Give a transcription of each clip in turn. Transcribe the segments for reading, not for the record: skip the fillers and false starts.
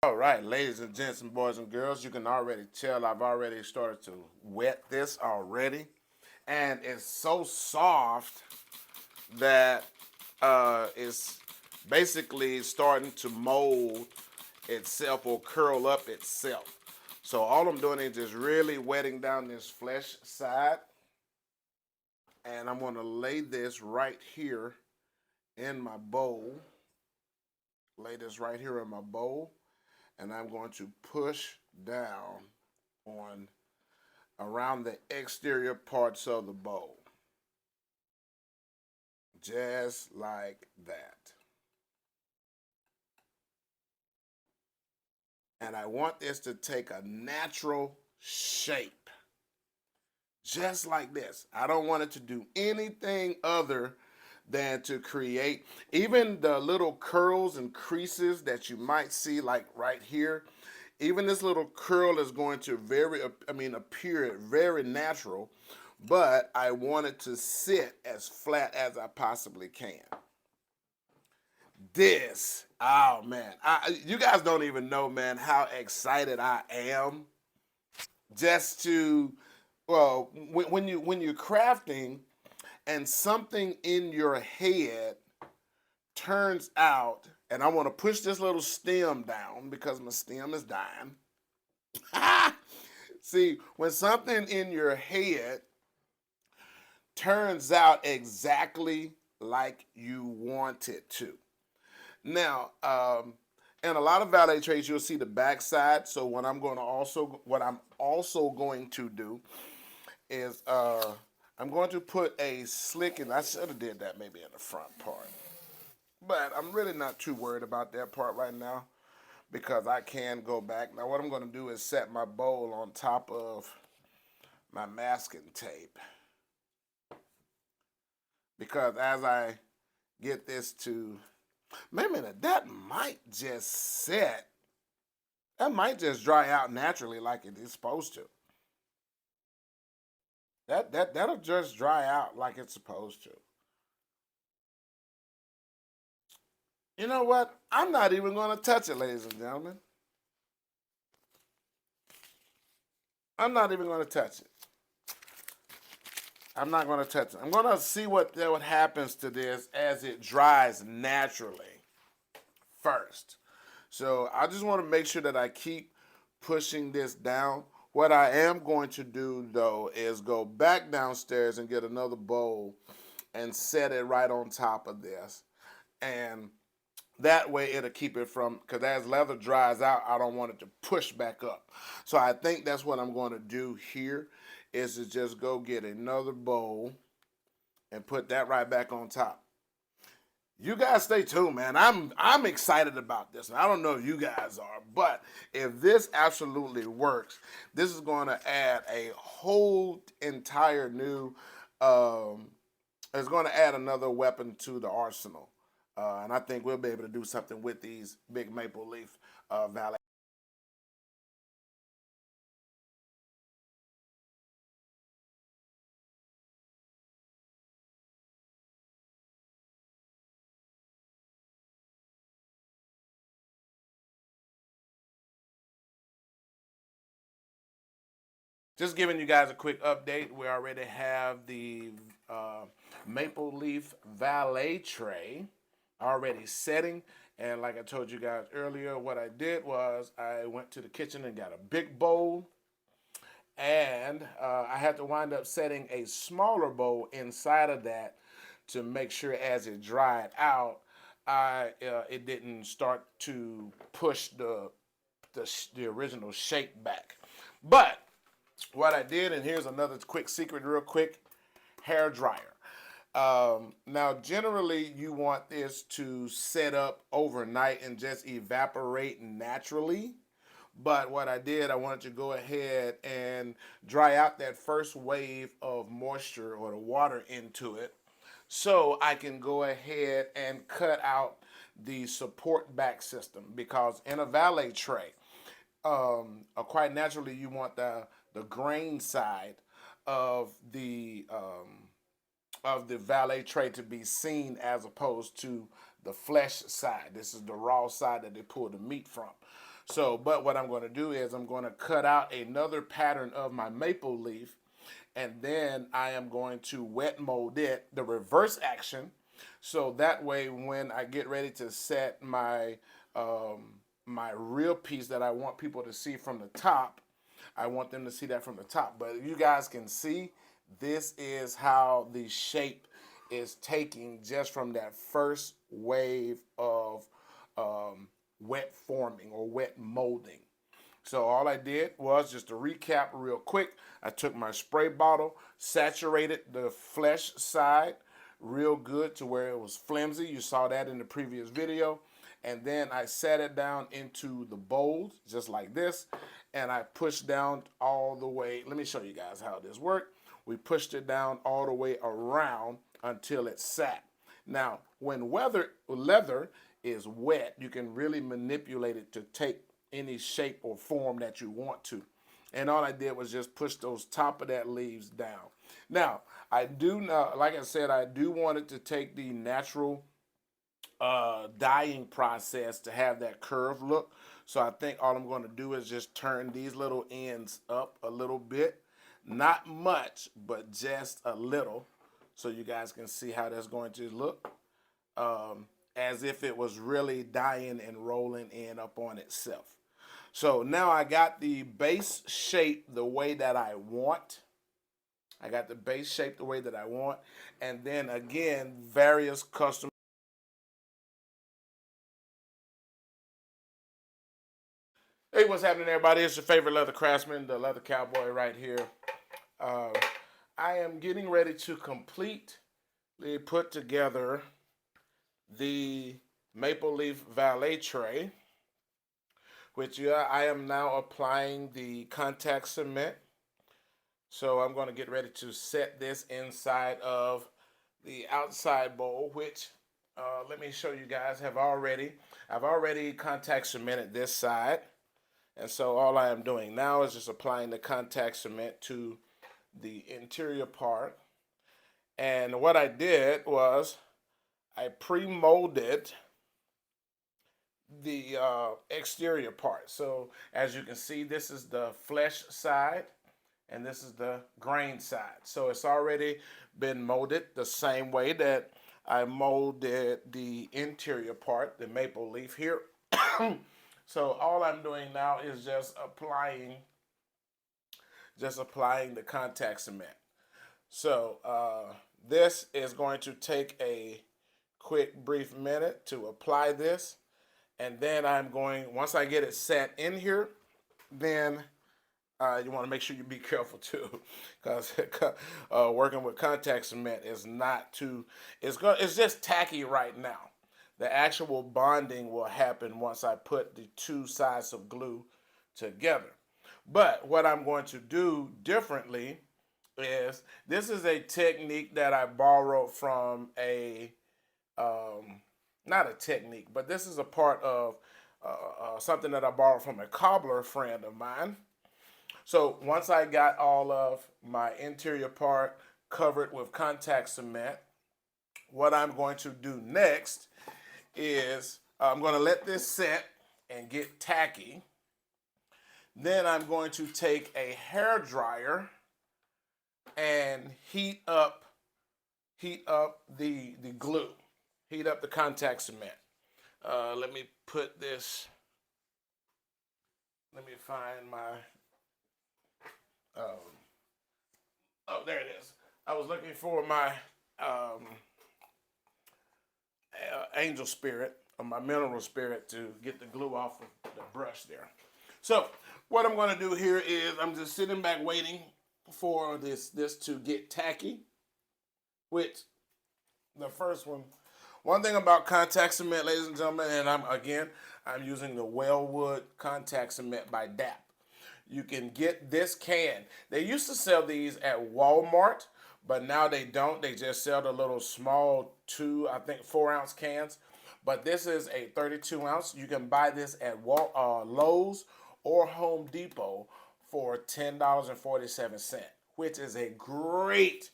All right, ladies and gents and boys and girls, you can already tell I've already started to wet this already. And it's so soft that it's basically starting to mold itself or curl up itself. So all I'm doing is just really wetting down this flesh side. And I'm going to lay this right here in my bowl. Lay this right here in my bowl. And I'm going to push down on around the exterior parts of the bowl. Just like that. And I want this to take a natural shape. Just like this. I don't want it to do anything other than to create even the little curls and creases that you might see like right here. Even this little curl is going to appear very natural, but I want it to sit as flat as I possibly can. Oh man, you guys don't even know, man, how excited I am just to, well, when you're crafting and something in your head turns out, and I want to push this little stem down because my stem is dying. See, when something in your head turns out exactly like you want it to. Now, in a lot of valet trays, you'll see the back side. So what I'm also going to do is I'm going to put a slick, and I should have did that maybe in the front part. But I'm really not too worried about that part right now because I can go back. Now what I'm going to do is set my bowl on top of my masking tape. Because as I get this to, wait a minute, that might just set, that might just dry out naturally like it is supposed to. That'll just dry out like it's supposed to. You know what? I'm not even going to touch it, ladies and gentlemen. I'm not even going to touch it. I'm not going to touch it. I'm going to see what happens to this as it dries naturally first. So I just want to make sure that I keep pushing this down. What I am going to do though is go back downstairs and get another bowl and set it right on top of this. And that way it'll keep it from, because as leather dries out, I don't want it to push back up. So I think that's what I'm going to do here is to just go get another bowl and put that right back on top. You guys stay tuned, man. I'm excited about this. And I don't know if you guys are, but if this absolutely works, this is going to add a whole entire new. It's going to add another weapon to the arsenal, and I think we'll be able to do something with these big Maple Leaf Valet. Just giving you guys a quick update. We already have the Maple Leaf Valet Tray already setting. And like I told you guys earlier, what I did was I went to the kitchen and got a big bowl. And I had to wind up setting a smaller bowl inside of that to make sure as it dried out, it didn't start to push the original shape back. But what I did, and here's another quick secret, real quick, hair dryer. Now, generally, you want this to set up overnight and just evaporate naturally. But what I did, I wanted to go ahead and dry out that first wave of moisture or the water into it so I can go ahead and cut out the support back system, because in a valet tray, quite naturally you want the grain side of the valet tray to be seen as opposed to the flesh side. This is the raw side that they pull the meat from. So, but what I'm going to do is I'm going to cut out another pattern of my maple leaf, and then I am going to wet mold it, the reverse action, so that way when I get ready to set my real piece that I want people to see from the top, I want them to see that from the top. But you guys can see, this is how the shape is taking just from that first wave of wet forming or wet molding. So all I did was, just to recap real quick, I took my spray bottle, saturated the flesh side real good to where it was flimsy. You saw that in the previous video. And then I set it down into the bowls just like this, and I pushed down all the way. Let me show you guys how this worked. We pushed it down all the way around until it sat. Now, when leather is wet, you can really manipulate it to take any shape or form that you want to. And all I did was just push those top of that leaves down. Now, I do know, like I said, I do want it to take the natural dyeing process to have that curved look. So I think all I'm going to do is just turn these little ends up a little bit. Not much, but just a little. So you guys can see how that's going to look. As if it was really dyeing and rolling in up on itself. So now I got the base shape the way that I want. I got the base shape the way that I want. And then again, various custom. Hey, what's happening, everybody? It's your favorite leather craftsman, the leather cowboy right here. I am getting ready to completely put together the Maple Leaf Valet Tray, which I am now applying the contact cement. So I'm going to get ready to set this inside of the outside bowl, which let me show you guys, I've already contact cemented this side. And so all I am doing now is just applying the contact cement to the interior part. And what I did was I pre-molded the exterior part. So as you can see, this is the flesh side and this is the grain side. So it's already been molded the same way that I molded the interior part, the maple leaf here. So all I'm doing now is just applying the contact cement. So this is going to take a quick brief minute to apply this, and then I'm going, once I get it set in here, then you want to make sure you be careful too, because working with contact cement is not too, it's just tacky right now. The actual bonding will happen once I put the two sides of glue together. But what I'm going to do differently is, this is a technique that I borrowed from not a technique, but this is a part of something that I borrowed from a cobbler friend of mine. So once I got all of my interior part covered with contact cement, what I'm going to do next is I'm going to let this set and get tacky. Then I'm going to take a hair dryer and heat up the glue, heat up the contact cement. Let me put this. Let me find my. Oh, there it is. I was looking for my angel spirit, or my mineral spirit, to get the glue off of the brush there. So what I'm going to do here is I'm just sitting back waiting for this to get tacky. Which the first one thing about contact cement, ladies and gentlemen, and I'm using the Wellwood contact cement by DAP. You can get this can. They used to sell these at Walmart, but now they don't. They just sell the little small 4-ounce cans. But this is a 32 ounce. You can buy this at Lowe's or Home Depot for $10.47, which is a great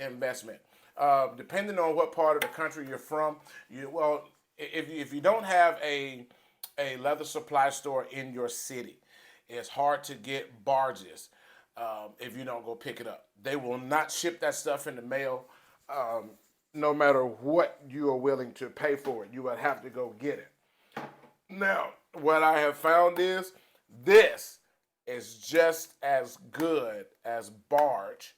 investment. Depending on what part of the country you're from, if you don't have a a leather supply store in your city. It's hard to get barges if you don't go pick it up. They will not ship that stuff in the mail. No matter what you are willing to pay for it, you will have to go get it. Now, what I have found is this is just as good as barge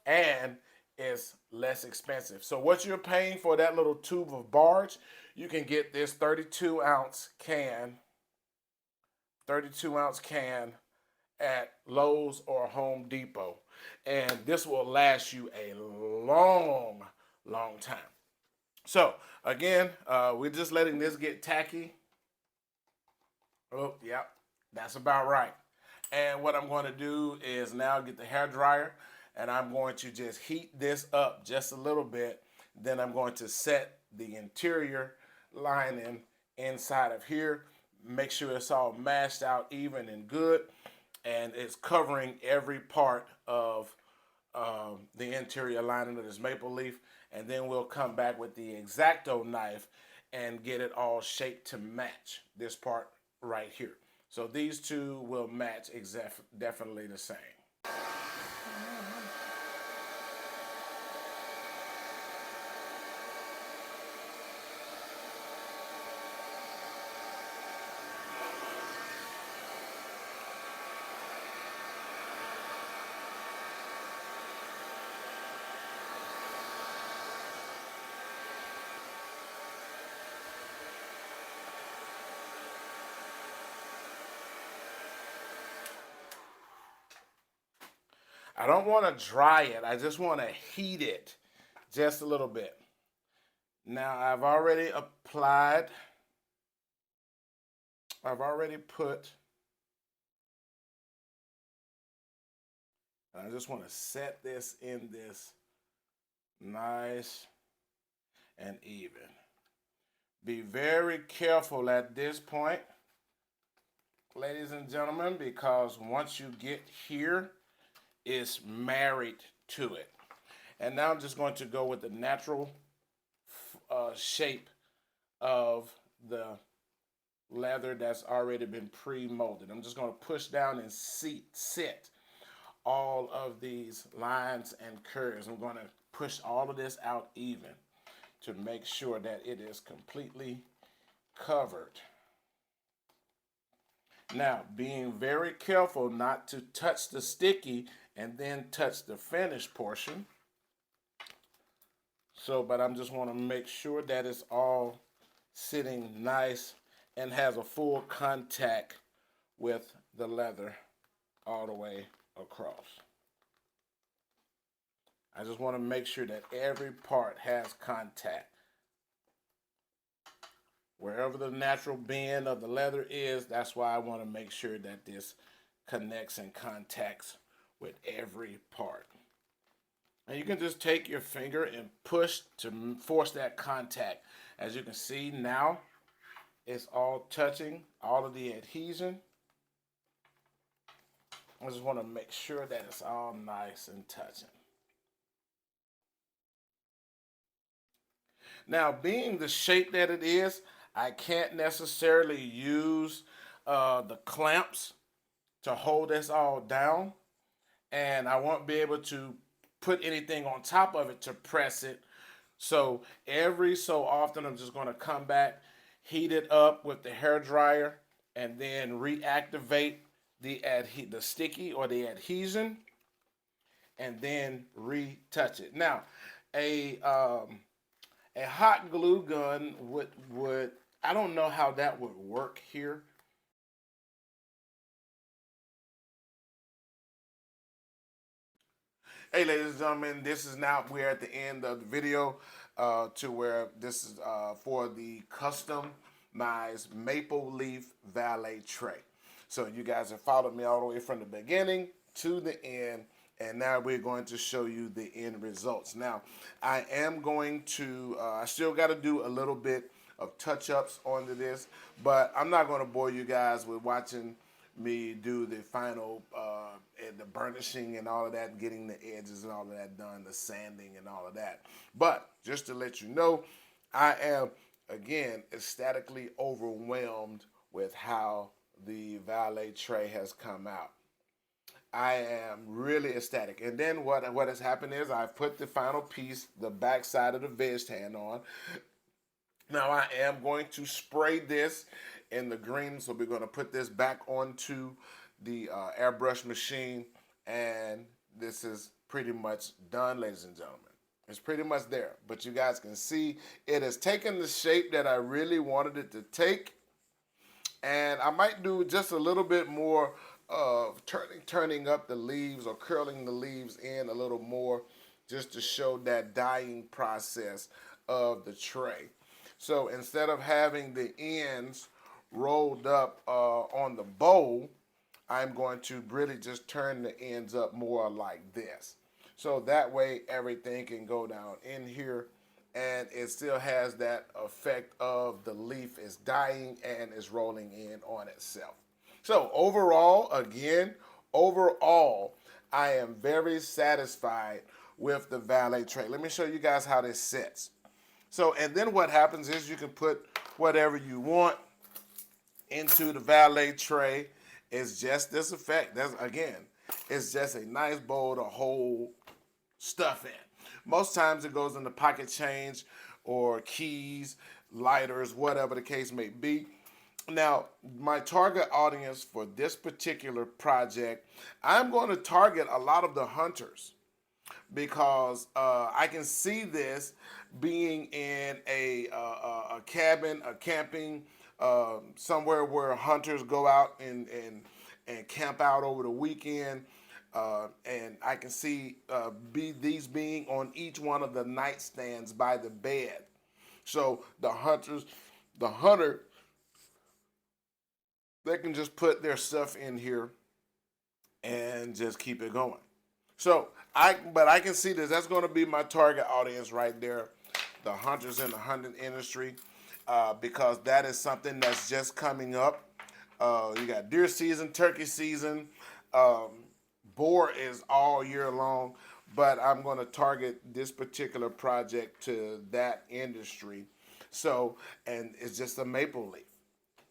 and it's less expensive. So what you're paying for that little tube of barge, you can get this 32 ounce can at Lowe's or Home Depot. And this will last you a long, long time. So again, we're just letting this get tacky. Oh, yep, that's about right. And what I'm going to do is now get the hair dryer and I'm going to just heat this up just a little bit. Then I'm going to set the interior lining inside of here. Make sure it's all mashed out even and good. And it's covering every part of the interior lining of this maple leaf. And then we'll come back with the X-Acto knife and get it all shaped to match this part right here. So these two will match definitely the same. I don't want to dry it. I just want to heat it just a little bit. Now I've already put, and I just want to set this in this nice and even. Be very careful at this point, ladies and gentlemen, because once you get here, it's married to it. And now I'm just going to go with the natural shape of the leather that's already been pre-molded. I'm just going to push down and set all of these lines and curves. I'm going to push all of this out even to make sure that it is completely covered. Now, being very careful not to touch the sticky and then touch the finished portion. So, but I'm just want to make sure that it's all sitting nice and has a full contact with the leather all the way across. I just want to make sure that every part has contact. Wherever the natural bend of the leather is, that's why I want to make sure that this connects and contacts with every part. And you can just take your finger and push to force that contact. As you can see now, it's all touching, all of the adhesion. I just want to make sure that it's all nice and touching. Now, being the shape that it is, I can't necessarily use the clamps to hold this all down. And I won't be able to put anything on top of it to press it. So every so often, I'm just going to come back, heat it up with the hair dryer, and then reactivate the sticky or the adhesion, and then retouch it. Now, a hot glue gun would I don't know how that would work here. Hey, ladies and gentlemen, we're at the end of the video to where this is for the customized Maple Leaf Valet Tray. So you guys have followed me all the way from the beginning to the end, and now we're going to show you the end results. Now, I am going to, I still got to do a little bit of touch-ups onto this, but I'm not going to bore you guys with watching me do the final and the burnishing and all of that, getting the edges and all of that done, the sanding and all of that. But just to let you know, I am, again, ecstatically overwhelmed with how the valet tray has come out. I am really ecstatic. And then what has happened is I've put the final piece, the back side of the veg-tan on. Now I am going to spray this in the green, so we're going to put this back onto the airbrush machine, and this is pretty much done, ladies and gentlemen. It's pretty much there, but you guys can see it has taken the shape that I really wanted it to take, and I might do just a little bit more of turning up the leaves or curling the leaves in a little more, just to show that dyeing process of the tray. So instead of having the ends rolled up on the bowl, I'm going to really just turn the ends up more like this. So that way everything can go down in here, and it still has that effect of the leaf is dying and is rolling in on itself. So overall, I am very satisfied with the valet tray. Let me show you guys how this sits. So, and then what happens is you can put whatever you want into the valet tray. It's just this effect. It's just a nice bowl to hold stuff in. Most times it goes in the pocket change or keys, lighters, whatever the case may be. Now, my target audience for this particular project, I'm going to target a lot of the hunters, because I can see this being in a cabin, a camping, somewhere where hunters go out and camp out over the weekend. And I can see these being on each one of the nightstands by the bed. So the hunter, they can just put their stuff in here and just keep it going. So but I can see this. That's going to be my target audience right there, the hunters in the hunting industry, because that is something that's just coming up. You got deer season, turkey season, boar is all year long, but I'm going to target this particular project to that industry. So, and it's just a maple leaf,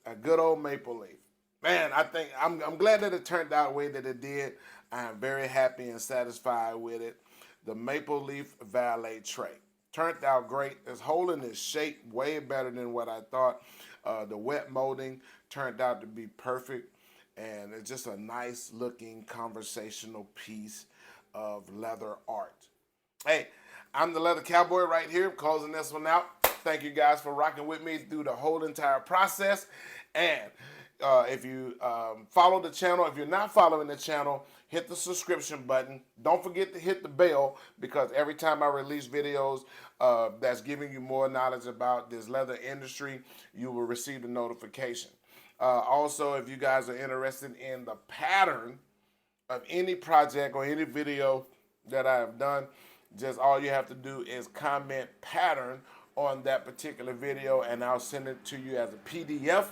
a good old maple leaf. Man, I think I'm glad that it turned out the way that it did. I am very happy and satisfied with it. The Maple Leaf Valet Tray turned out great. It's holding its shape way better than what I thought. The wet molding turned out to be perfect, and it's just a nice looking conversational piece of leather art. Hey, I'm the Leather Cowboy right here, closing this one out. Thank you guys for rocking with me through the whole entire process. And if you follow the channel, if you're not following the channel, hit the subscription button. Don't forget to hit the bell, because every time I release videos that's giving you more knowledge about this leather industry, you will receive the notification. Also, if you guys are interested in the pattern of any project or any video that I have done, just all you have to do is comment pattern on that particular video, and I'll send it to you as a PDF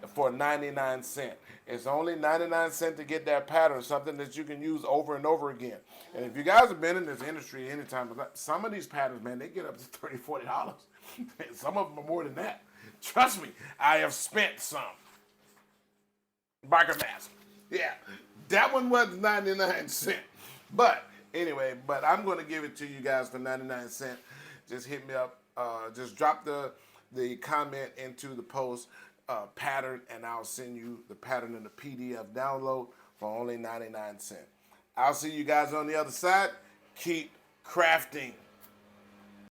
for 99 cents. It's only 99 cents to get that pattern, something that you can use over and over again. And if you guys have been in this industry anytime, some of these patterns, man, they get up to $30, $40. Some of them are more than that. Trust me, I have spent some. Biker mask. Yeah, that one was 99 cents. But anyway, I'm going to give it to you guys for 99 cents. Just hit me up. Just drop the comment into the post pattern, and I'll send you the pattern in the PDF download for only 99 cents. I'll see you guys on the other side. Keep crafting.